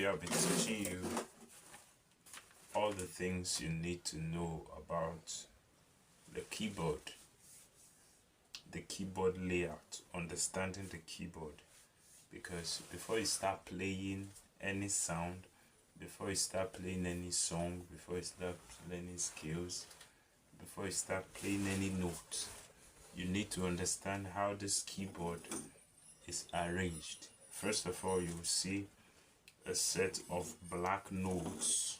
Today I'll be teaching you all the things you need to know about the keyboard layout, understanding the keyboard. Because before you start playing any sound, before you start playing any song, before you start learning skills, before you start playing any note, you need to understand how this keyboard is arranged. First of all, you will see a set of black notes,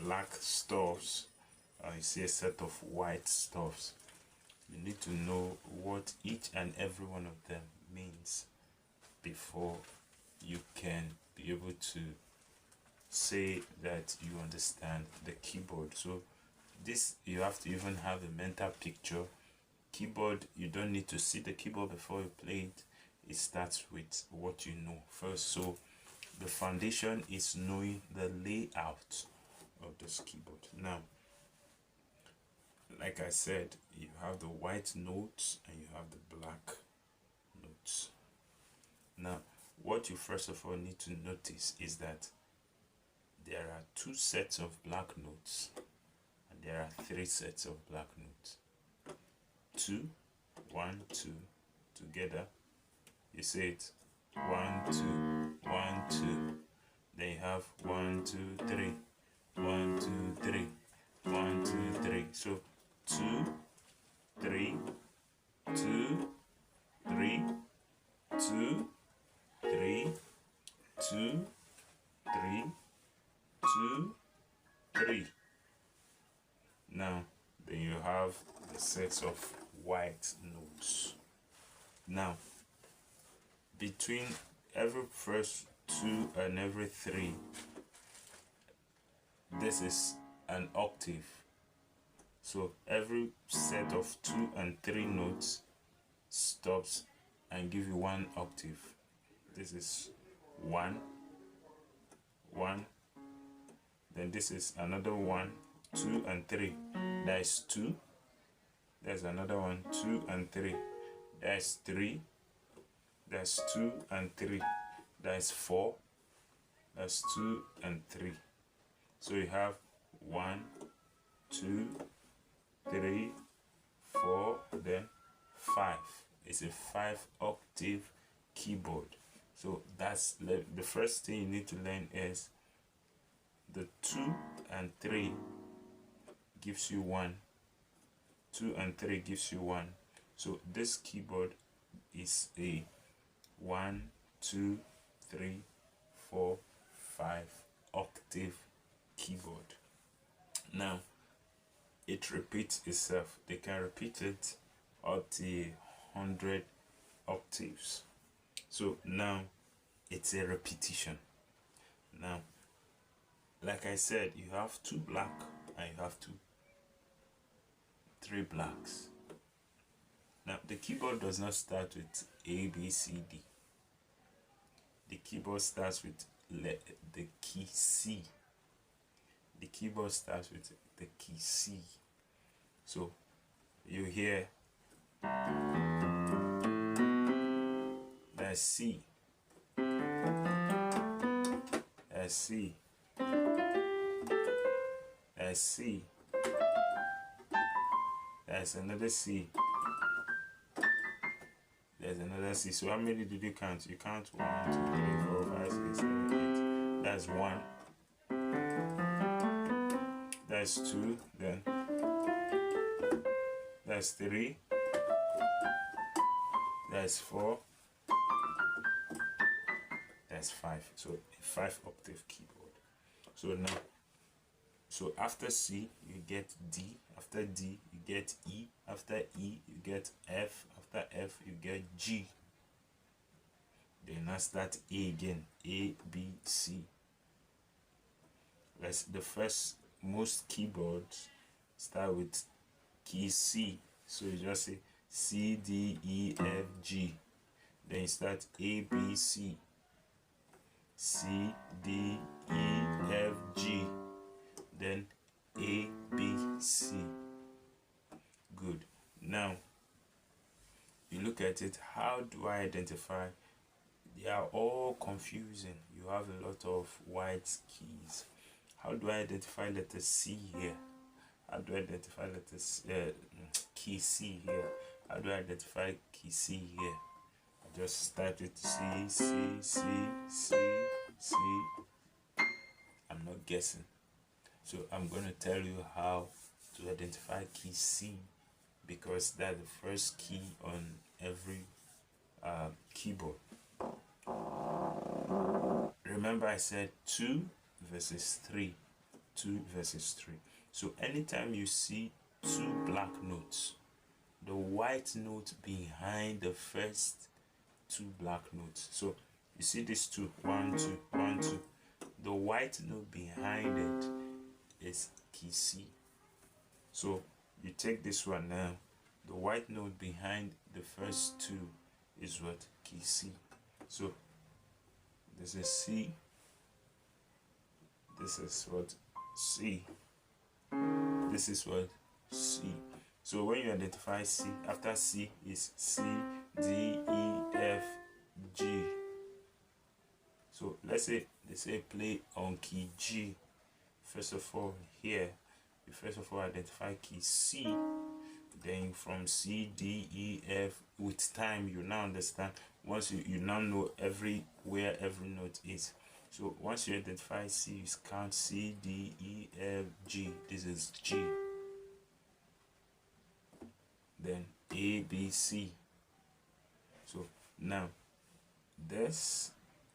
black stuffs. You see a set of white stuffs. You need to know what each and every one of them means before you can be able to say that you understand the keyboard. So this, you have to even have a mental picture. Keyboard, you don't need to see the keyboard before you play it. It starts with what you know first. So the foundation is knowing the layout of this keyboard. Now, like I said, you have the white notes and you have the black notes. Now, what you first of all need to notice is that there are two sets of black notes and there are three sets of black notes. 2, 1, 2 together. You say it 1, 2, 1, 2. Then you have 1, 2, 3, 1, 2, 3, 1, 2, 3. So 2, 3, 2, 3, 2, 3, 2, 3, 2, 3. Now, then you have the sets of white notes. Now, between every first 2 and every 3, this is an octave. So every set of 2 and 3 notes stops and give you 1 octave. This is 1, 1. Then this is another 1, 2 and 3. That is 2. There's another one, 2 and 3. That's 3. That's 2 and 3. That's 4. That's 2 and 3. So you have 1, 2, 3, 4, then 5. It's a 5 octave keyboard. So that's the first thing you need to learn is the 2 and 3 gives you 1. 2 and 3 gives you 1. So this keyboard is a 1, 2, 3, 4, 5 octave keyboard. Now, it repeats itself. They can repeat it up to 100 octaves. So now it's a repetition. Now, like I said, you have 2 black and you have 3 blacks. Now, the keyboard does not start with A, B, C, D. The keyboard starts with the key C. The keyboard starts with the key C. So you hear that's C. That's C. That's C. That's another C. There's another C. So how many did you count? You count 1, 2, 3, 4, 5, 6, 7, 8. That's 1. That's 2. Then that's 3. That's 4. That's 5. So a 5 octave keyboard. So now, so after C you get D, after D you get E, after E you get F, after F you get G. Then now start A again, A, B, C. That's the first. Most keyboards start with key C. So you just say C, D, E, F, G. Then you start A, B, C. C, D, E, F, G. Then A, B, C. Good. Now, you look at it, how do I identify? They are all confusing. You have a lot of white keys. How do I identify letter C here? How do I identify letters key C here? How do I identify key C here? I just start with C, C, C, C, C. I'm not guessing. So I'm going to tell you how to identify key C, because that's the first key on every keyboard. Remember I said 2 versus 3. 2 versus 3. So anytime you see 2 black notes, the white note behind the first 2 black notes. So you see these two, 1, 2, 1, 2. The white note behind it is key C. So you take this one now. The white note behind the first 2 is what? Key C. So this is C. This is what? C. This is what? C. So when you identify C, after C is C, D, E, F, G. So let's say they say play on key G. First of all, here, you first of all identify key C. Then from C, D, E, F, with time you now understand. Once you now know where every note is. So once you identify C, you count C, D, E, F, G. This is G. Then A, B, C. So now this,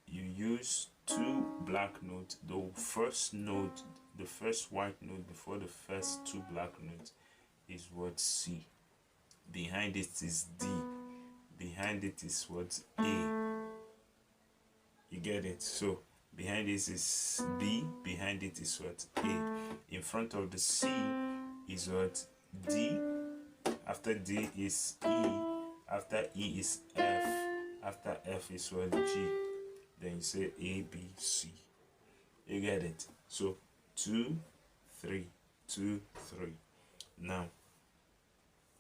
you use 2 black notes. The first note, the first white note before the first 2 black notes is what? C. Behind it is D. Behind it is what? A. You get it? So behind it is B. Behind it is what? A. In front of the C is what? D. After D is E. After E is F. After F is what? G. Then you say A, B, C. You get it? So 2, 3, 2, 3. Now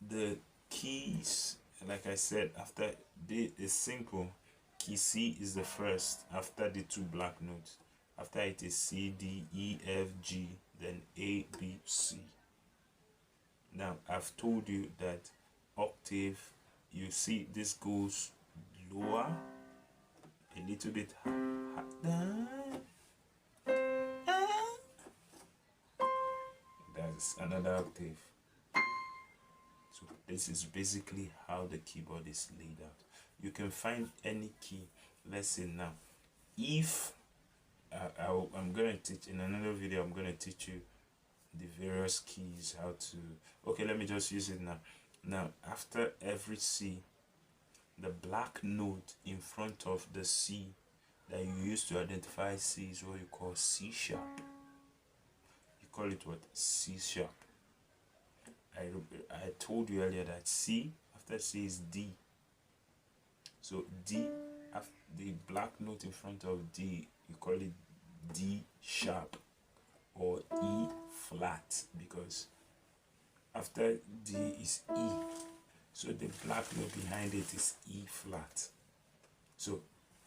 the keys, like I said, after D is simple. Key C is the first after the 2 black notes. After it is C, D, E, F, G, then A, B, C. Now I've told you that octave, you see this goes lower a little bit. That's another octave. So this is basically how the keyboard is laid out. You can find any key. Let's say now, if I'm going to teach in another video, I'm going to teach you the various keys, how to, okay, let me just use it now. Now after every C, the black note in front of the C that you use to identify C is what you call C sharp. You call it what? C sharp. I told you earlier that C, after C is D. So D, after the black note in front of D, you call it D sharp or E flat, because after D is E. So the black note behind it is E flat. So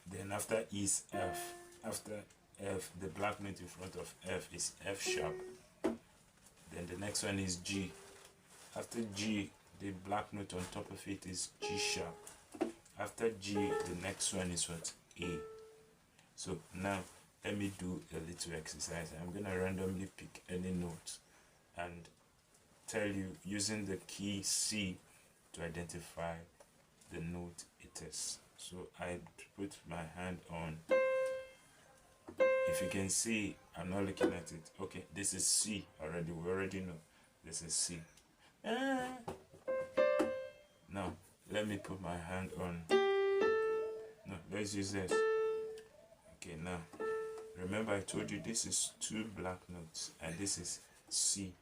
then after E is F. After F, the black note in front of F is F sharp. Then the next one is G. After G, the black note on top of it is G sharp. After G, the next one is what? A. So now let me do a little exercise. I'm going to randomly pick any note and tell you using the key C to identify the note it is. So I put my hand on. If you can see, I'm not looking at it. Okay, this is C already. We already know this is C. Now let me put my hand on. No, let's use this. Okay, now remember I told you this is 2 black notes and this is C.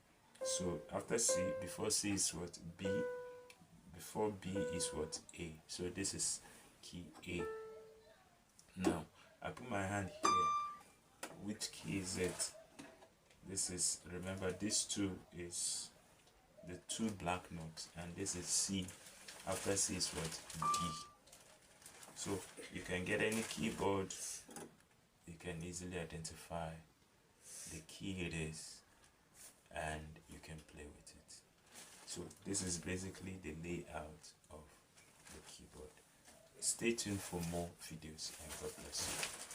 So after C, before C is what? B. Before B is what? A. So this is key A. Now I put my hand here. Which key is it? This is, remember this 2 is the 2 black notes and this is C. After C is what? D. So you can get any keyboard you can easily identify the key it is and you can play with it. So this is basically the layout of the keyboard. Stay tuned for more videos and God bless you.